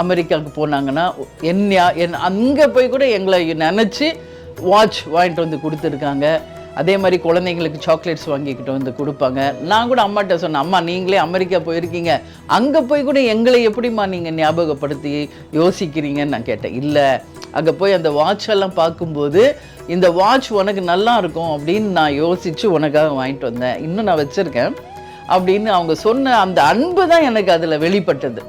அமெரிக்காவுக்கு போனாங்கன்னா அங்கே போய் கூட எங்களை நினச்சி வாட்ச் வாங்கிட்டு வந்து கொடுத்துருக்காங்க. அதே மாதிரி குழந்தைங்களுக்கு சாக்லேட்ஸ் வாங்கிக்கிட்டு வந்து கொடுப்பாங்க. நான் கூட அம்மாட்ட சொன்னேன், அம்மா நீங்களே அமெரிக்கா போயிருக்கீங்க, அங்கே போய் கூட எங்களை எப்படிம்மா நீங்கள் ஞாபகப்படுத்தி யோசிக்கிறீங்கன்னு நான் கேட்டேன். இல்லை, அங்கே போய் அந்த வாட்செல்லாம் பார்க்கும்போது இந்த வாட்ச் உனக்கு நல்லா இருக்கும் அப்படின்னு நான் யோசித்து உனக்காக வாங்கிட்டு வந்தேன், இன்னும் நான் வச்சுருக்கேன் அப்படின்னு அவங்க சொன்ன அந்த அன்பு தான் எனக்கு அதில் வெளிப்பட்டது.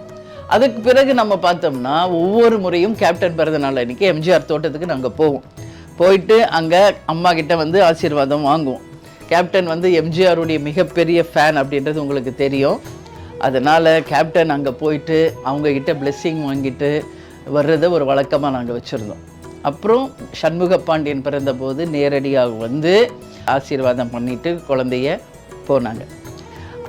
அதுக்கு பிறகு நம்ம பார்த்தோம்னா ஒவ்வொரு முறையும் கேப்டன் பிறந்த நாள் அன்றைக்கி எம்ஜிஆர் தோட்டத்துக்கு நாங்கள் போவோம். போயிட்டு அங்கே அம்மா கிட்ட வந்து ஆசீர்வாதம் வாங்குவோம். கேப்டன் வந்து எம்ஜிஆருடைய மிகப்பெரிய ஃபேன் அப்படின்றது உங்களுக்கு தெரியும். அதனால் கேப்டன் அங்கே போயிட்டு அவங்கக்கிட்ட பிளெஸ்ஸிங் வாங்கிட்டு வர்றதை ஒரு வழக்கமாக நாங்கள் வச்சுருந்தோம். அப்புறம் சண்முக பாண்டியன் பிறந்தபோது நேரடியாக வந்து ஆசீர்வாதம் பண்ணிவிட்டு குழந்தைய போனாங்க.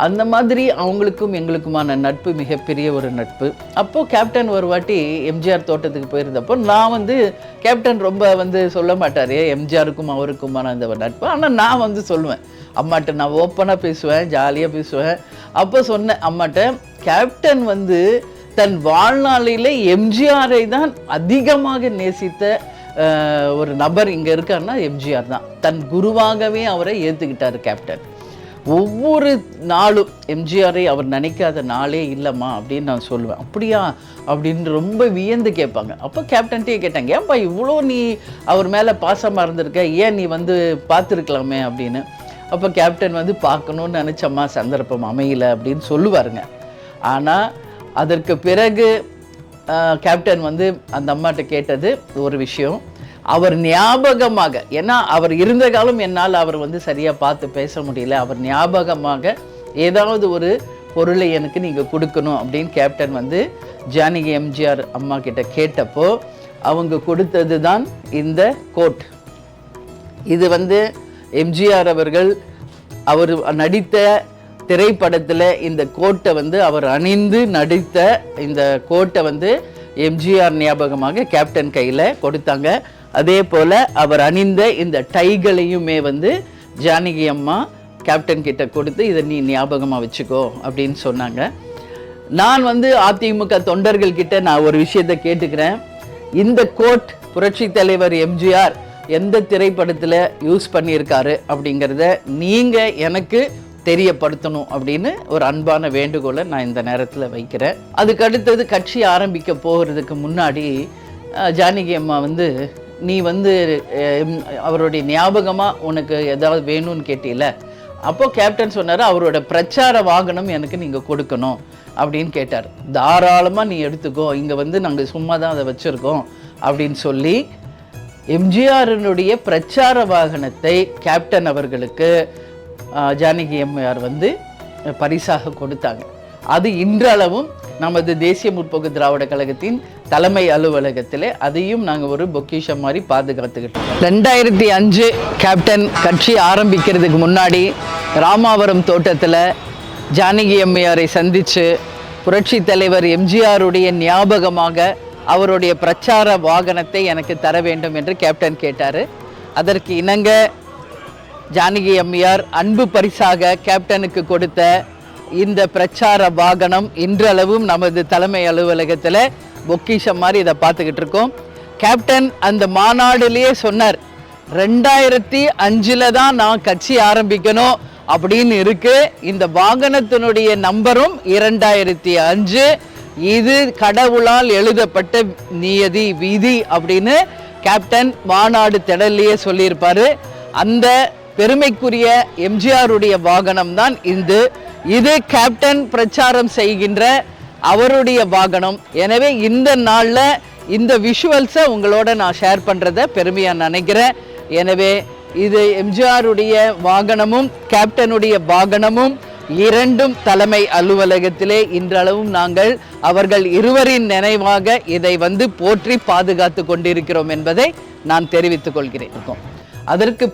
அந்த மாதிரி அவங்களுக்கும் எங்களுக்குமான நட்பு மிகப்பெரிய ஒரு நட்பு. அப்போது கேப்டன் ஒரு வாட்டி எம்ஜிஆர் தோட்டத்துக்கு போயிருந்தப்போ நான் வந்து கேப்டன் ரொம்ப வந்து சொல்ல மாட்டார் எம்ஜிஆருக்கும் அவருக்குமான அந்த நட்பு. ஆனால் நான் வந்து சொல்லுவேன் அம்மாட்ட, நான் ஓப்பனாக பேசுவேன், ஜாலியாக பேசுவேன். அப்போ சொன்னேன் அம்மாட்ட, கேப்டன் வந்து தன் வாழ்நாளில் எம்ஜிஆரை தான் அதிகமாக நேசித்த ஒரு நபர் இங்கே இருக்காருன்னா எம்ஜிஆர் தான். தன் குருவாகவே அவரை ஏற்றுக்கிட்டார் கேப்டன். ஒவ்வொரு நாளும் எம்ஜிஆரை அவர் நினைக்காத நாளே இல்லைம்மா அப்படின்னு நான் சொல்லுவேன். அப்படியா அப்படின்னு ரொம்ப வியந்து கேட்பாங்க. அப்போ கேப்டன்ட்டே கேட்டாங்க, ஏன்பா இவ்வளோ நீ அவர் மேலே பாசமாக இருந்திருக்க, ஏன் நீ வந்து பார்த்துருக்கலாமே அப்படின்னு. அப்போ கேப்டன் வந்து பார்க்கணுன்னு நினச்சம்மா சந்தர்ப்பம் அமையலை அப்படின்னு சொல்லுவாருங்க. ஆனால் அதற்கு பிறகு கேப்டன் வந்து அந்த அம்மாட்ட கேட்டது ஒரு விஷயம், அவர் ஞாபகமாக, ஏன்னா அவர் இருந்த காலம் என்னால் அவர் வந்து சரியாக பார்த்து பேச முடியல, அவர் ஞாபகமாக ஏதாவது ஒரு பொருளை எனக்கு நீங்கள் கொடுக்கணும் அப்படின்னு கேப்டன் வந்து ஜானகி எம்ஜிஆர் அம்மா கிட்ட கேட்டப்போ அவங்க கொடுத்தது தான் இந்த கோட். இது வந்து எம்ஜிஆர் அவர்கள் அவர் நடித்த திரைப்படத்தில் இந்த கோட்டை வந்து அவர் அணிந்து நடித்த இந்த கோட்டை வந்து எம்ஜிஆர் ஞாபகமாக கேப்டன் கையில் கொடுத்தாங்க. அதே போல் அவர் அணிந்த இந்த டைகளையுமே வந்து ஜானகி அம்மா கேப்டன் கிட்ட கொடுத்து இதை நீ ஞாபகமாக வச்சுக்கோ அப்படின்னு சொன்னாங்க. நான் வந்து அதிமுக தொண்டர்கள் கிட்ட நான் ஒரு விஷயத்தை கேட்டுக்கிறேன், இந்த கோட் புரட்சி தலைவர் எம்ஜிஆர் எந்த திரைப்படத்தில் யூஸ் பண்ணியிருக்காரு அப்படிங்கிறத நீங்கள் எனக்கு தெரியப்படுத்தணும் அப்படின்னு ஒரு அன்பான வேண்டுகோளை நான் இந்த நேரத்தில் வைக்கிறேன். அதுக்கு அடுத்தது கட்சி ஆரம்பிக்க போகிறதுக்கு முன்னாடி ஜானகி அம்மா வந்து நீ வந்து அவருடைய ஞாபகமாக உனக்கு ஏதாவது வேணும்னு கேட்டீல, அப்போது கேப்டன் சொன்னார் அவரோட பிரச்சார வாகனம் எனக்கு நீங்கள் கொடுக்கணும் அப்படின்னு கேட்டார். தாராளமாக நீ எடுத்துக்கோ, இங்கே வந்து நாங்கள் சும்மா தான் அதை வச்சுருக்கோம் அப்படின்னு சொல்லி எம்ஜிஆரினுடைய பிரச்சார வாகனத்தை கேப்டன் அவர்களுக்கு ஜானகி அம்மையார் வந்து பரிசாக கொடுத்தாங்க. அது இன்றளவும் நமது தேசிய முற்போக்கு திராவிட கழகத்தின் தலைமை அலுவலகத்தில் அதையும் நாங்கள் ஒரு பொக்கிஷம் மாதிரி பாதுகாத்துக்கிட்டோம். 2005 கேப்டன் கட்சி ஆரம்பிக்கிறதுக்கு முன்னாடி ராமாவரம் தோட்டத்தில் ஜானகி அம்மையாரை சந்தித்து புரட்சி தலைவர் எம்ஜிஆருடைய ஞாபகமாக அவருடைய பிரச்சார வாகனத்தை எனக்கு தர வேண்டும் என்று கேப்டன் கேட்டார். அதற்கு இணங்க ஜானகி அம்மையார் அன்பு பரிசாக கேப்டனுக்கு கொடுத்த இந்த பிரச்சார வாகனம் இன்றளவும் நமது தலைமை அலுவலகத்தில் பொக்கிஷம் மாதிரி இதை பார்த்துக்கிட்டு இருக்கோம். கேப்டன் அந்த மாநாடுலேயே சொன்னார், 2005 தான் நான் கட்சி ஆரம்பிக்கணும் அப்படின்னு இருக்கு, இந்த வாகனத்தினுடைய நம்பரும் 2005, இது கடவுளால் எழுதப்பட்ட நியதி விதி அப்படின்னு கேப்டன் மாநாடு திடல்லையே சொல்லியிருப்பாரு. அந்த பெருமைக்குரிய எம்ஜிஆருடைய வாகனம் தான் இது கேப்டன் பிரச்சாரம் செய்கின்ற அவருடைய வாகனம். எனவே இந்த நாளில் இந்த விஷுவல்ஸை உங்களோட நான் ஷேர் பண்ணுறத பெருமையாக நினைக்கிறேன். எனவே இது எம்ஜிஆருடைய வாகனமும் கேப்டனுடைய வாகனமும் இரண்டும் தலைமை அலுவலகத்திலே இன்றளவும் நாங்கள் அவர்கள் இருவரின் நினைவாக இதை வந்து போற்றி பாதுகாத்து கொண்டிருக்கிறோம் என்பதை நான் தெரிவித்துக் கொள்கிறேன். அதற்கு